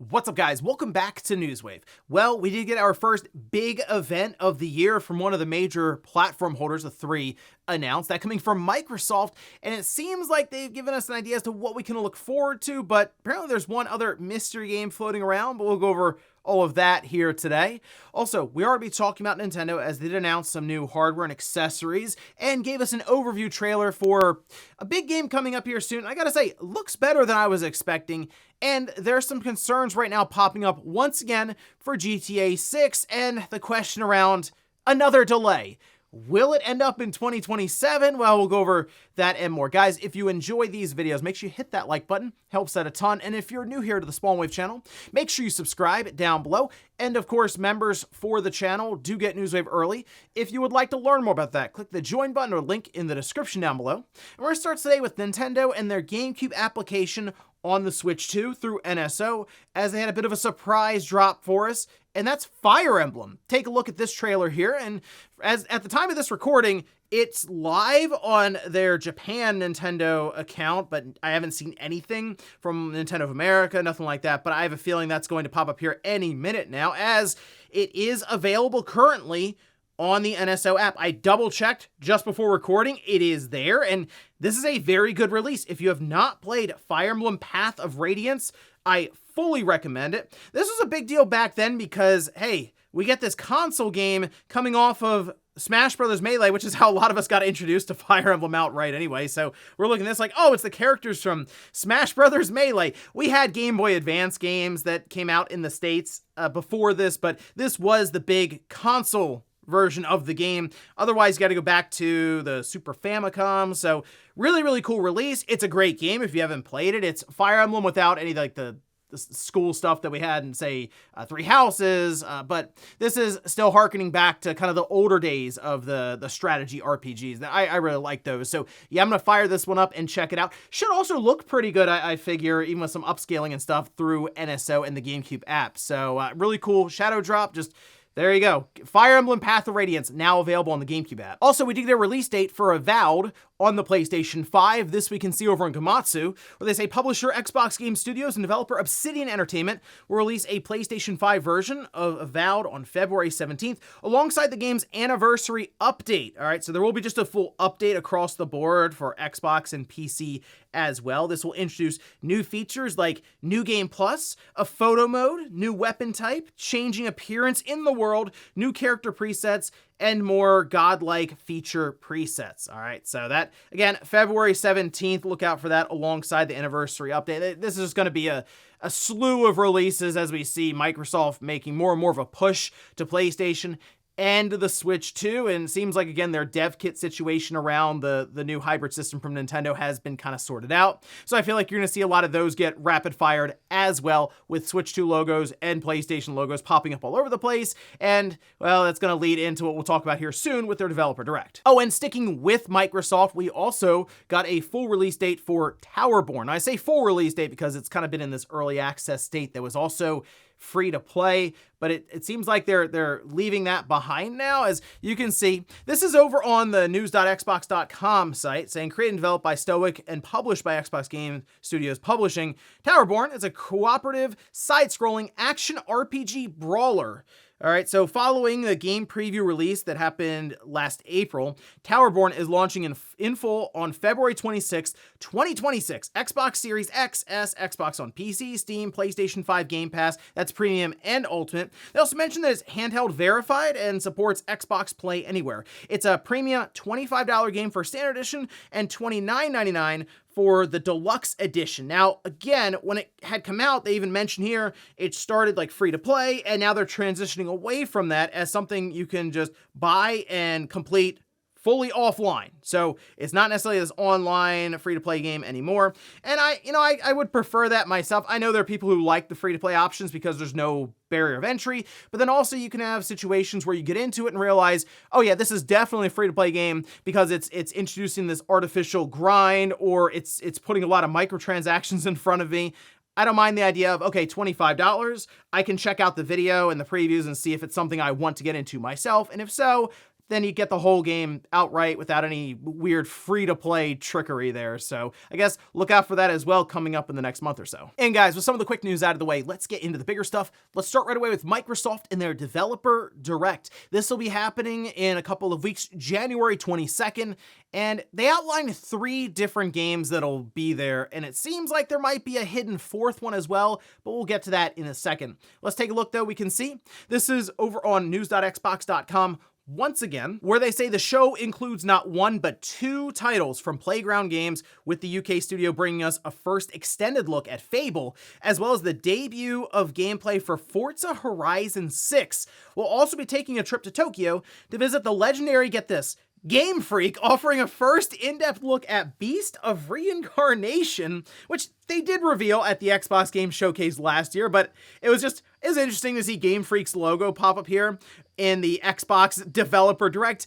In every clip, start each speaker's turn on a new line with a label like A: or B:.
A: What's up, guys? Welcome back to Newswave. Well, we did get our first big event of the year from one of the major platform holders, the three announced, that coming from Microsoft, and it seems like they've given us an idea as to what we can look forward to, but apparently there's one other mystery game floating around, but we'll go over all of that here today. Also, we are going to be talking about Nintendo as they did announce some new hardware and accessories and gave us an overview trailer for a big game coming up here soon. I gotta say, looks better than I was expecting, and there's some concerns right now popping up once again for GTA 6 and the question around another delay. Will it end up in 2027? Well, we'll go over that and more. Guys, if you enjoy these videos, make sure you hit that like button. Helps out a ton. And if you're new here to the Spawnwave channel, make sure you subscribe down below. And of course, members for the channel do get Newswave early. If you would like to learn more about that, click the join button or link in the description down below. And we're going to start today with Nintendo and their GameCube application on the Switch 2 through NSO, as they had a bit of a surprise drop for us, and that's Fire Emblem. Take a look at this trailer here, and as at the time of this recording, it's live on their Japan Nintendo account, but I haven't seen anything from Nintendo of America, nothing like that, but I have a feeling that's going to pop up here any minute now, as it is available currently on the NSO app. I double checked just before recording. It is there, and this is a very good release. If you have not played Fire Emblem Path of Radiance, I fully recommend it. This was a big deal back then because, hey, we get this console game coming off of Smash Bros. Melee, which is how a lot of us got introduced to Fire Emblem outright anyway. So we're looking at this like, oh, it's the characters from Smash Bros. Melee. We had Game Boy Advance games that came out in the States before this, but this was the big console version of the game. Otherwise, you got to go back to the Super Famicom. So really, really cool release. It's a great game if you haven't played it. It's Fire Emblem without any like the school stuff that we had in, say, Three Houses, but this is still harkening back to kind of the older days of the strategy RPGs. I really like those. So yeah, I'm gonna fire this one up and check it out. Should also look pretty good, I figure, even with some upscaling and stuff through NSO and the GameCube app. So really cool shadow drop. Just there you go. Fire Emblem Path of Radiance, now available on the GameCube app. Also, we did get a release date for Avowed on the PlayStation 5. This we can see over on Gematsu, where they say publisher Xbox Game Studios and developer Obsidian Entertainment will release a PlayStation 5 version of Avowed on February 17th, alongside the game's anniversary update. All right, so there will be just a full update across the board for Xbox and PC as well. This will introduce new features like New Game Plus, a photo mode, new weapon type, changing appearance in the world, new character presets, and more godlike feature presets. All right, so that, again, February 17th, look out for that alongside the anniversary update. This is just going to be a slew of releases as we see Microsoft making more and more of a push to PlayStation and the Switch 2, and it seems like, again, their dev kit situation around the new hybrid system from Nintendo has been kind of sorted out. So I feel like you're going to see a lot of those get rapid fired as well, with Switch 2 logos and PlayStation logos popping up all over the place. And, well, that's going to lead into what we'll talk about here soon with their Developer Direct. Oh, and sticking with Microsoft, we also got a full release date for Towerborne. I say full release date because it's kind of been in this early access state that was also free to play, but it seems like they're leaving that behind now. As you can see, this is over on the news.xbox.com site, saying created and developed by Stoic and published by Xbox Game Studios Publishing. Towerborne is a cooperative side-scrolling action RPG brawler. All right, so following the game preview release that happened last April, Towerborne is launching in full on February 26th, 2026. Xbox Series X, S, Xbox on PC, Steam, PlayStation 5 Game Pass, that's Premium and Ultimate. They also mentioned that it's handheld verified and supports Xbox Play Anywhere. It's a premium $25 game for Standard Edition and $29.99 for the Deluxe Edition. Now, again, when it had come out, they even mentioned here, it started like free to play, and now they're transitioning away from that as something you can just buy and complete fully offline. So it's not necessarily this online free-to-play game anymore. And I would prefer that myself. I know there are people who like the free-to-play options because there's no barrier of entry, but then also you can have situations where you get into it and realize, oh yeah, this is definitely a free-to-play game because it's introducing this artificial grind, or it's putting a lot of microtransactions in front of me. I don't mind the idea of, okay, $25, I can check out the video and the previews and see if it's something I want to get into myself, and if so, then you get the whole game outright without any weird free-to-play trickery there. So I guess look out for that as well coming up in the next month or so. And guys, with some of the quick news out of the way, let's get into the bigger stuff. Let's start right away with Microsoft and their Developer Direct. This will be happening in a couple of weeks, January 22nd, and they outlined 3 different games that'll be there, and it seems like there might be a hidden 4th one as well, but we'll get to that in a second. Let's take a look though. We can see this is over on news.xbox.com. Once again, where they say the show includes not 1 but 2 titles from Playground Games, with the UK studio bringing us a first extended look at Fable, as well as the debut of gameplay for Forza Horizon 6. We'll also be taking a trip to Tokyo to visit the legendary, get this, Game Freak, offering a first in-depth look at Beast of Reincarnation, which they did reveal at the Xbox Game Showcase last year, but it was interesting to see Game Freak's logo pop up here in the Xbox Developer Direct.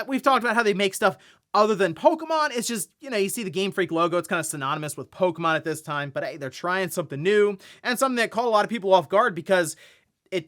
A: We've talked about how they make stuff other than Pokemon. It's just, you see the Game Freak logo, it's kind of synonymous with Pokemon at this time, but hey, they're trying something new and something that caught a lot of people off guard because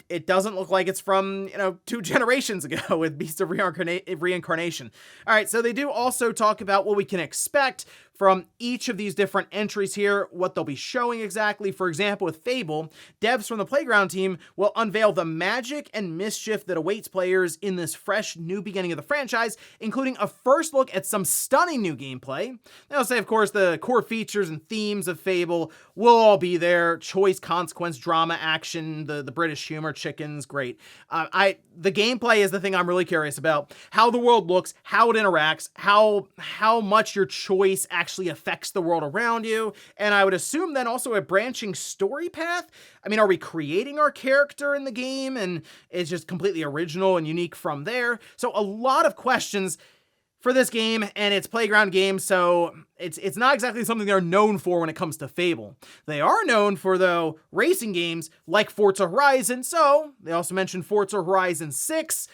A: it doesn't look like it's from, 2 generations ago with Beast of Reincarnation. All right, so they do also talk about what we can expect from each of these different entries here, what they'll be showing exactly. For example, with Fable, devs from the Playground team will unveil the magic and mischief that awaits players in this fresh new beginning of the franchise, including a first look at some stunning new gameplay. They'll say, of course, the core features and themes of Fable will all be there. Choice, consequence, drama, action, the British humor, chickens, great. The gameplay is the thing I'm really curious about. How the world looks, how it interacts, how much your choice actually affects the world around you, and I would assume then also a branching story path. I mean, are we creating our character in the game and it's just completely original and unique from there? So a lot of questions for this game, and it's Playground Games, so it's not exactly something they're known for when it comes to Fable. They are known for, though, racing games like Forza Horizon, so they also mentioned Forza Horizon 6.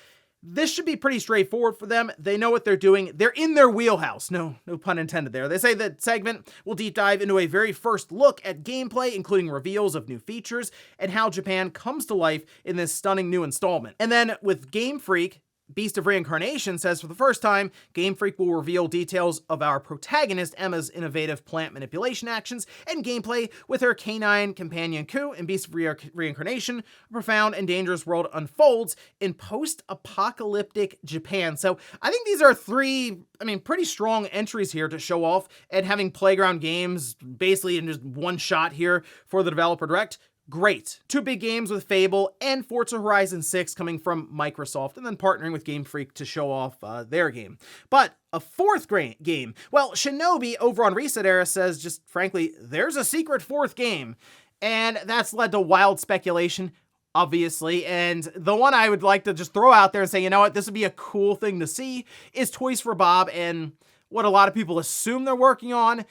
A: This should be pretty straightforward for them. They know what they're doing. They're in their wheelhouse. No pun intended there. They say that segment will deep dive into a very first look at gameplay, including reveals of new features and how Japan comes to life in this stunning new installment. And then with Game Freak, Beast of Reincarnation says for the first time, Game Freak will reveal details of our protagonist Emma's innovative plant manipulation actions and gameplay with her canine companion Ku. In Beast of Reincarnation, a profound and dangerous world unfolds in post-apocalyptic Japan. So I think these are 3, pretty strong entries here to show off, and having Playground Games basically in just one shot here for the Developer Direct. Great. 2 big games with Fable and Forza Horizon 6 coming from Microsoft, and then partnering with Game Freak to show off their game. But a 4th game, well, Shinobi over on Reset Era says, just frankly, there's a secret 4th game, and that's led to wild speculation, obviously, and the one I would like to just throw out there and say, you know what, this would be a cool thing to see, is Toys for Bob, and what a lot of people assume they're working on,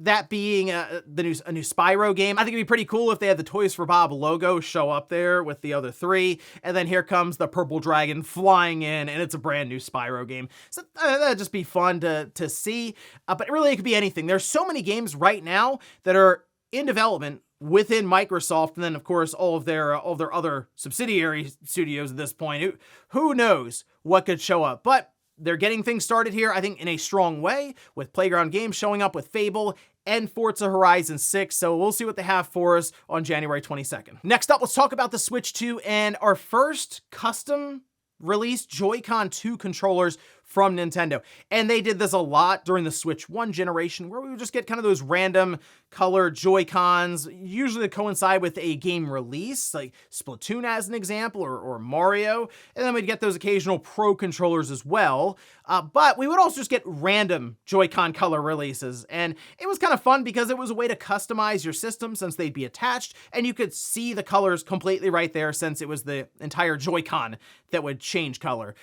A: that being a new Spyro game. I think it'd be pretty cool if they had the Toys for Bob logo show up there with the other 3, and then here comes the purple dragon flying in, and it's a brand new Spyro game. So that'd just be fun to see, but really it could be anything. There's so many games right now that are in development within Microsoft, and then of course all of their other subsidiary studios at this point. Who knows what could show up, but they're getting things started here, I think, in a strong way, with Playground Games showing up with Fable and Forza Horizon 6, so we'll see what they have for us on January 22nd. Next up, let's talk about the Switch 2 and our first custom released Joy-Con 2 controllers from Nintendo. And they did this a lot during the Switch 1 generation, where we would just get kind of those random colored Joy-Cons, usually to coincide with a game release, like Splatoon as an example, or Mario. And then we'd get those occasional Pro controllers as well. But we would also just get random Joy-Con color releases. And it was kind of fun because it was a way to customize your system since they'd be attached, and you could see the colors completely right there since it was the entire Joy-Con that would change color.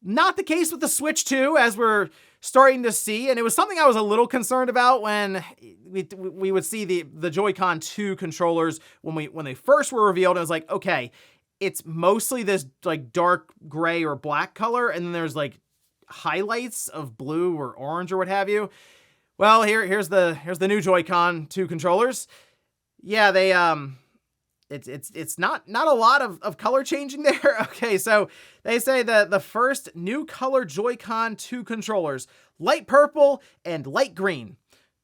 A: Not the case with the Switch 2, as we're starting to see, and it was something I was a little concerned about when we would see the Joy-Con 2 controllers when they first were revealed. I was like, okay, it's mostly this like dark gray or black color, and then there's like highlights of blue or orange or what have you. Well, here's the new Joy-Con 2 controllers. Yeah, they it's not a lot of color changing there. Okay, so they say that the first new color Joy-Con 2 controllers, light purple and light green.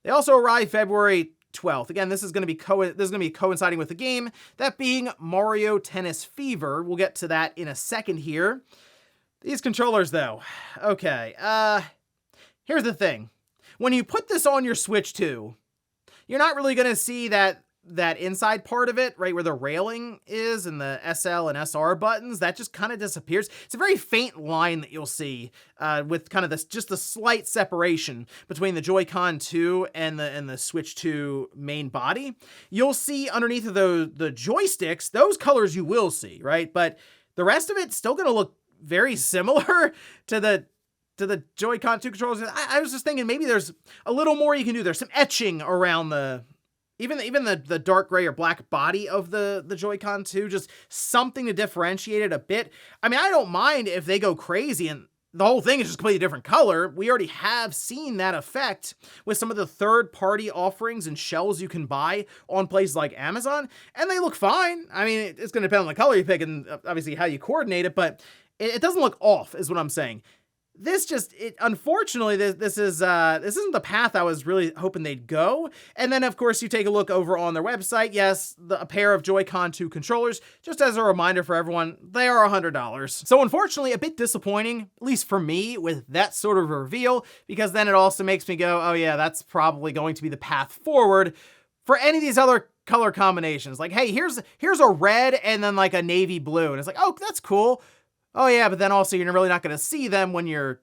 A: They also arrive February 12th. Again, this is going to be coinciding with the game, that being Mario Tennis Fever. We'll get to that in a second here. These controllers though. Okay, here's the thing. When you put this on your Switch 2, you're not really going to see that inside part of it, right where the railing is and the SL and SR buttons, that just kind of disappears. It's a very faint line that you'll see with kind of this, just the slight separation between the Joy-Con 2 and the Switch 2 main body. You'll see underneath of the joysticks, those colors you will see, right? But the rest of it's still going to look very similar to the Joy-Con 2 controllers. I was just thinking maybe there's a little more you can do. There's some etching around even the dark gray or black body of the Joy-Con 2, just something to differentiate it a bit. I mean, I don't mind if they go crazy and the whole thing is just completely different color. We already have seen that effect with some of the third-party offerings and shells you can buy on places like Amazon, and they look fine. I mean, it's going to depend on the color you pick and obviously how you coordinate it, but it doesn't look off, is what I'm saying. Unfortunately, this isn't the path I was really hoping they'd go. And then, of course, you take a look over on their website. Yes, a pair of Joy-Con 2 controllers, just as a reminder for everyone, they are $100. So unfortunately, a bit disappointing, at least for me, with that sort of reveal, because then it also makes me go, oh yeah, that's probably going to be the path forward for any of these other color combinations. Like, hey, here's a red and then like a navy blue. And it's like, oh, that's cool. Oh yeah, but then also you're really not going to see them when you're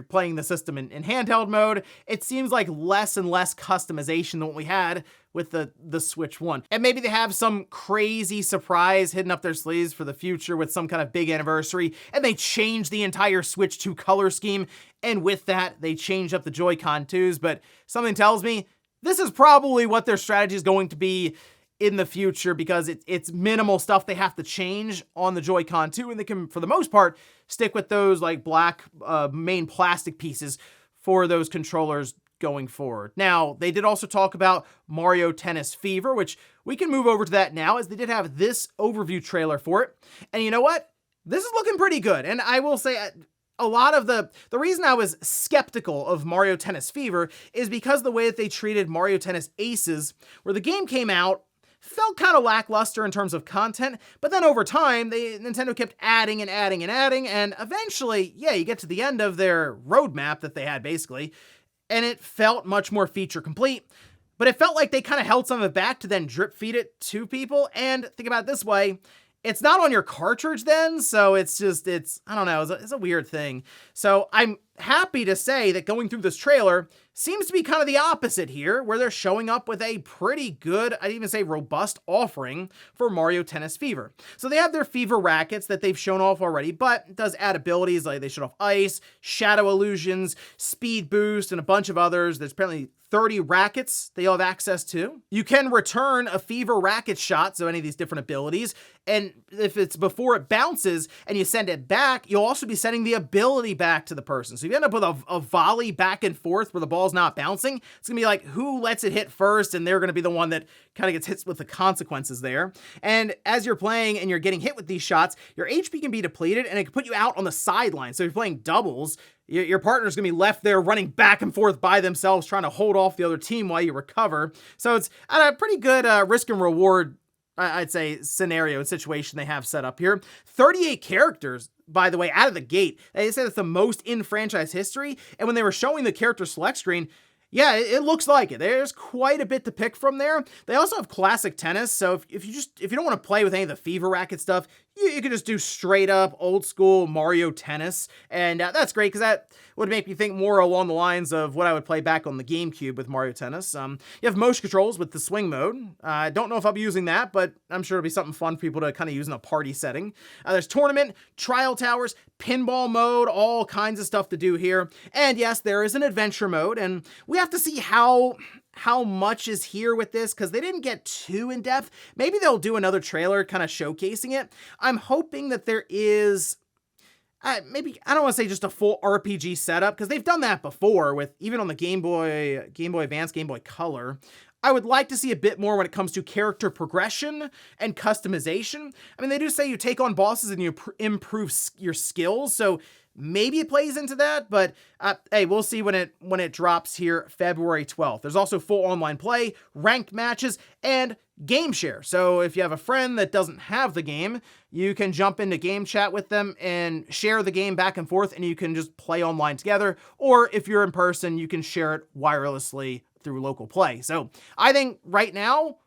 A: playing the system in handheld mode. It seems like less and less customization than what we had with the Switch 1. And maybe they have some crazy surprise hidden up their sleeves for the future with some kind of big anniversary, and they change the entire Switch 2 color scheme, and with that, they change up the Joy-Con 2s, but something tells me this is probably what their strategy is going to be in the future, because it's minimal stuff they have to change on the Joy-Con 2, and they can, for the most part, stick with those like black main plastic pieces for those controllers going forward. Now, they did also talk about Mario Tennis Fever, which we can move over to that now, as they did have this overview trailer for it. And you know what? This is looking pretty good. And I will say, a lot of the reason I was skeptical of Mario Tennis Fever is because the way that they treated Mario Tennis Aces, where the game came out, felt kind of lackluster in terms of content, but then over time, Nintendo kept adding and adding and adding, and eventually, yeah, you get to the end of their roadmap that they had, basically, and it felt much more feature complete, but it felt like they kind of held some of it back to then drip feed it to people, and think about it this way, it's not on your cartridge then, so it's I don't know, it's a weird thing. So I'm happy to say that going through this trailer seems to be kind of the opposite here, where they're showing up with a pretty good, I'd even say robust offering for Mario Tennis Fever. So they have their Fever rackets that they've shown off already, but it does add abilities like they showed off ice, shadow illusions, speed boost, and a bunch of others. There's apparently 30 rackets that you'll have access to. You can return a Fever racket shot, so any of these different abilities, and if it's before it bounces and you send it back, you'll also be sending the ability back to the person. So if you end up with a volley back and forth where the ball's not bouncing, it's gonna be like, who lets it hit first, and they're gonna be the one that kind of gets hit with the consequences there. And as you're playing and you're getting hit with these shots, your HP can be depleted, and it can put you out on the sideline. So if you're playing doubles, your partner's gonna be left there running back and forth by themselves, trying to hold off the other team while you recover. So it's a pretty good risk and reward, I'd say, scenario and situation they have set up here. 38 characters, by the way, out of the gate. They said it's the most in franchise history. And when they were showing the character select screen, yeah, it looks like it. There's quite a bit to pick from there. They also have classic tennis. So if you don't want to play with any of the Fever racket stuff, you can just do straight up old school Mario Tennis. And that's great, because that would make me think more along the lines of what I would play back on the GameCube with Mario Tennis. You have motion controls with the swing mode. I don't know if I'll be using that, but I'm sure it'll be something fun for people to kind of use in a party setting. There's tournament, trial towers, pinball mode, all kinds of stuff to do here. And yes, there is an adventure mode, and we have to see how much is here with this, because they didn't get too in depth. Maybe they'll do another trailer kind of showcasing it. I'm hoping that there is maybe, I don't want to say just a full RPG setup, because they've done that before with, even on the Game Boy Advance, Game Boy Color. I would like to see a bit more when it comes to character progression and customization. I mean, they do say you take on bosses and you improve your skills, so maybe it plays into that, but hey, we'll see when it drops here February 12th. There's also full online play, ranked matches, and game share. So if you have a friend that doesn't have the game, you can jump into game chat with them and share the game back and forth, and you can just play online together. Or if you're in person, you can share it wirelessly through local play. So I think right now,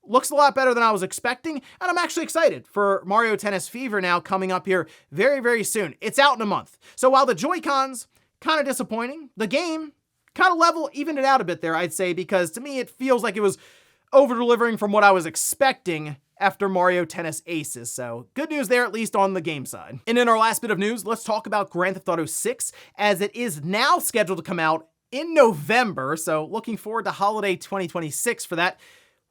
A: looks a lot better than I was expecting, and I'm actually excited for Mario Tennis Fever now coming up here very, very soon. It's out in a month. So while the Joy-Cons, kind of disappointing, the game, kind of level, evened it out a bit there, I'd say, because to me, it feels like it was over-delivering from what I was expecting after Mario Tennis Aces. So good news there, at least on the game side. And in our last bit of news, let's talk about Grand Theft Auto 6, as it is now scheduled to come out in November. So looking forward to holiday 2026 for that,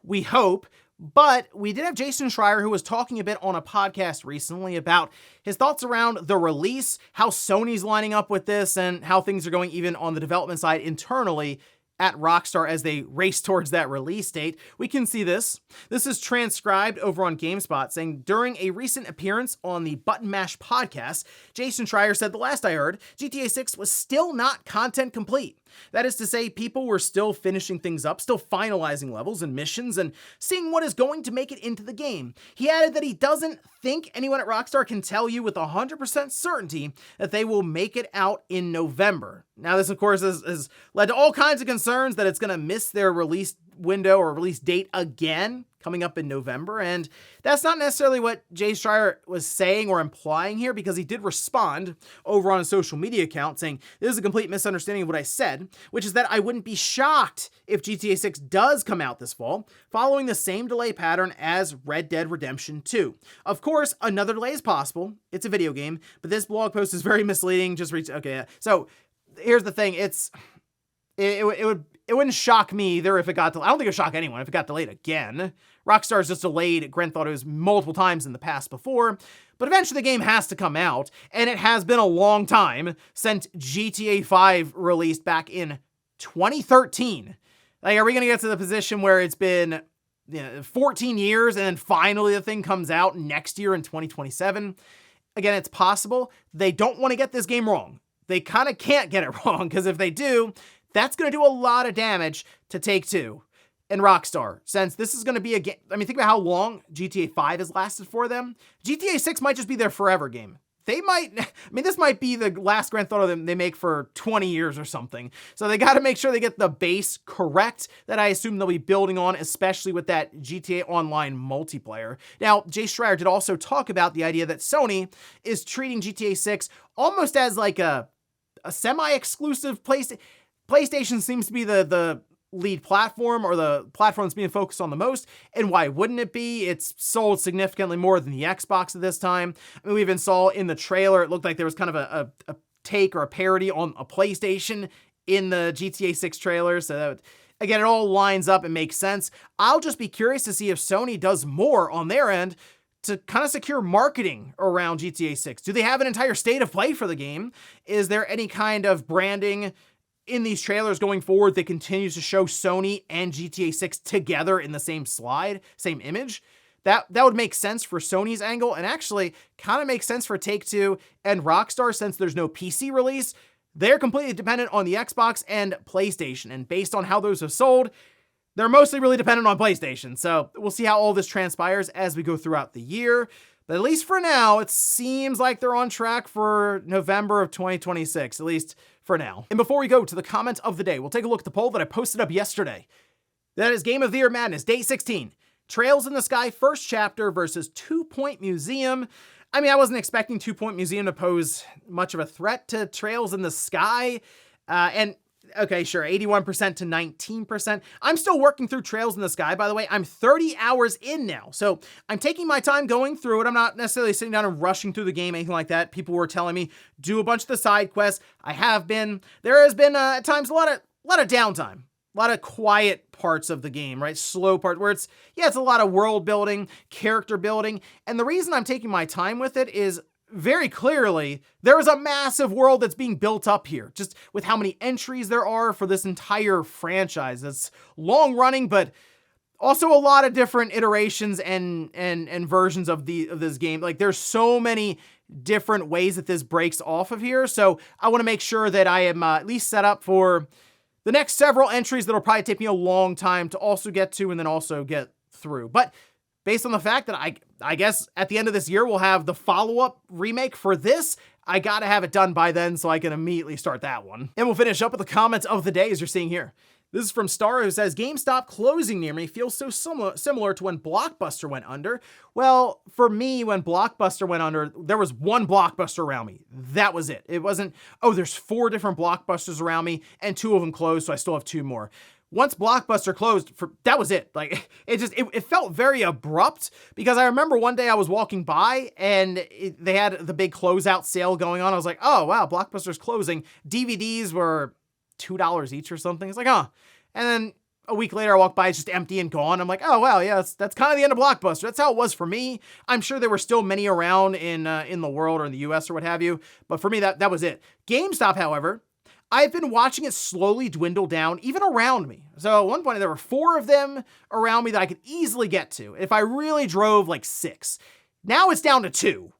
A: we hope. But we did have Jason Schreier, who was talking a bit on a podcast recently about his thoughts around the release, how Sony's lining up with this, and how things are going even on the development side internally at Rockstar as they race towards that release date. We can see this. This is transcribed over on GameSpot, saying, during a recent appearance on the Button Mash podcast, Jason Schreier said, the last I heard, GTA 6 was still not content complete. That is to say, people were still finishing things up, still finalizing levels and missions, and seeing what is going to make it into the game. He added that he doesn't think anyone at Rockstar can tell you with 100% certainty that they will make it out in November. Now, this, of course, has led to all kinds of concerns that it's going to miss their release window or release date again, coming up in November, and that's not necessarily what Jay Schreier was saying or implying here, because he did respond over on a social media account saying, this is a complete misunderstanding of what I said, which is that I wouldn't be shocked if GTA 6 does come out this fall, following the same delay pattern as Red Dead Redemption 2. Of course, another delay is possible. It's a video game, but this blog post is very misleading. So here's the thing. It wouldn't shock me either if it got delayed. I don't think it would shock anyone if it got delayed again. Rockstar's just delayed Grand Theft Autos multiple times in the past before, but eventually the game has to come out, and it has been a long time since GTA 5 released back in 2013. Like, are we going to get to the position where it's been 14 years and then finally the thing comes out next year in 2027? Again, it's possible. They don't want to get this game wrong. They kind of can't get it wrong, because if they do, that's going to do a lot of damage to Take-Two and Rockstar, since this is going to be a game. I mean, think about how long GTA 5 has lasted for them. GTA 6 might just be their forever game. This might be the last Grand Theft Auto they make for 20 years or something. So they got to make sure they get the base correct that I assume they'll be building on, especially with that GTA Online multiplayer. Now, Jay Schreier did also talk about the idea that Sony is treating GTA 6 almost as like a semi-exclusive PlayStation. PlayStation seems to be the lead platform, or the platform that's being focused on the most, and why wouldn't it be? It's sold significantly more than the Xbox at this time. I mean, we even saw in the trailer, it looked like there was kind of a take or a parody on a PlayStation in the GTA 6 trailer, so that, again, it all lines up and makes sense. I'll just be curious to see if Sony does more on their end to kind of secure marketing around GTA 6. Do they have an entire state of play for the game? Is there any kind of branding in these trailers going forward that continues to show Sony and GTA 6 together in the same slide, same image? That would make sense for Sony's angle, and actually kind of makes sense for Take-Two and Rockstar, since there's no PC release. They're completely dependent on the Xbox and PlayStation, and based on how those have sold, they're mostly really dependent on PlayStation. So we'll see how all this transpires as we go throughout the year. But at least for now, it seems like they're on track for November of 2026, at least for now. And before we go to the comment of the day, we'll take a look at the poll that I posted up yesterday. That is Game of the Year Madness, Day 16. Trails in the Sky First Chapter versus 2 Point Museum. I mean, I wasn't expecting 2 Point Museum to pose much of a threat to Trails in the Sky. Okay, sure, 81% to 19%. I'm still working through Trails in the Sky, by the way. I'm 30 hours in now, so I'm taking my time going through it. I'm not necessarily sitting down and rushing through the game, anything like that. People were telling me, do a bunch of the side quests. I have been. There has been, at times, a lot of downtime. A lot of quiet parts of the game, right? Slow part where it's a lot of world building, character building. And the reason I'm taking my time with it is very clearly, there is a massive world that's being built up here, just with how many entries there are for this entire franchise. It's long running, but also a lot of different iterations and versions of this game. Like, there's so many different ways that this breaks off of here. So I want to make sure that I am at least set up for the next several entries that'll probably take me a long time to also get to and then also get through. But based on the fact that I guess at the end of this year, we'll have the follow-up remake for this, I gotta have it done by then so I can immediately start that one. And we'll finish up with the comments of the day as you're seeing here. This is from Star, who says, GameStop closing near me feels so similar to when Blockbuster went under. Well, for me, when Blockbuster went under, there was one Blockbuster around me. That was it. It wasn't, oh, there's 4 different Blockbusters around me and 2 of them closed, so I still have 2 more. Once Blockbuster closed, that was it. Like, it felt very abrupt, because I remember one day I was walking by and they had the big closeout sale going on. I was like, oh, wow, Blockbuster's closing. DVDs were $2 each or something. It's like, huh. And then a week later, I walked by, it's just empty and gone. I'm like, oh, wow, yeah, that's kind of the end of Blockbuster. That's how it was for me. I'm sure there were still many around in the world or in the US or what have you. But for me, that was it. GameStop, however, I've been watching it slowly dwindle down, even around me. So at one point, there were 4 of them around me that I could easily get to if I really drove like 6. Now it's down to 2.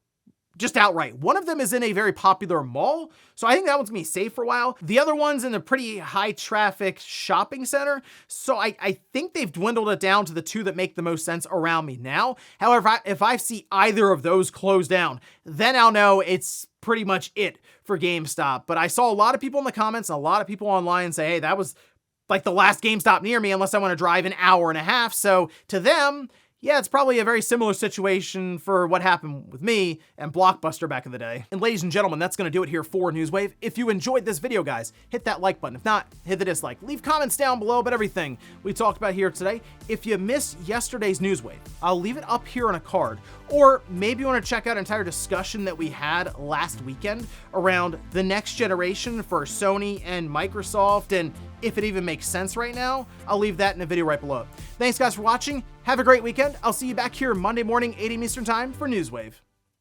A: Just outright. One of them is in a very popular mall, so I think that one's gonna be safe for a while. The other one's in a pretty high traffic shopping center, so I think they've dwindled it down to the 2 that make the most sense around me now. However, if I see either of those close down, then I'll know it's pretty much it for GameStop. But I saw a lot of people in the comments and a lot of people online say, hey, that was like the last GameStop near me, unless I want to drive an hour and a half. So to them, yeah, it's probably a very similar situation for what happened with me and Blockbuster back in the day. And ladies and gentlemen, that's gonna do it here for Newswave. If you enjoyed this video, guys, hit that like button. If not, hit the dislike. Leave comments down below about everything we talked about here today. If you missed yesterday's Newswave, I'll leave it up here on a card. Or maybe you wanna check out an entire discussion that we had last weekend around the next generation for Sony and Microsoft, and if it even makes sense right now. I'll leave that in a video right below. Thanks guys for watching. Have a great weekend. I'll see you back here Monday morning, 8 a.m. Eastern time for Newswave.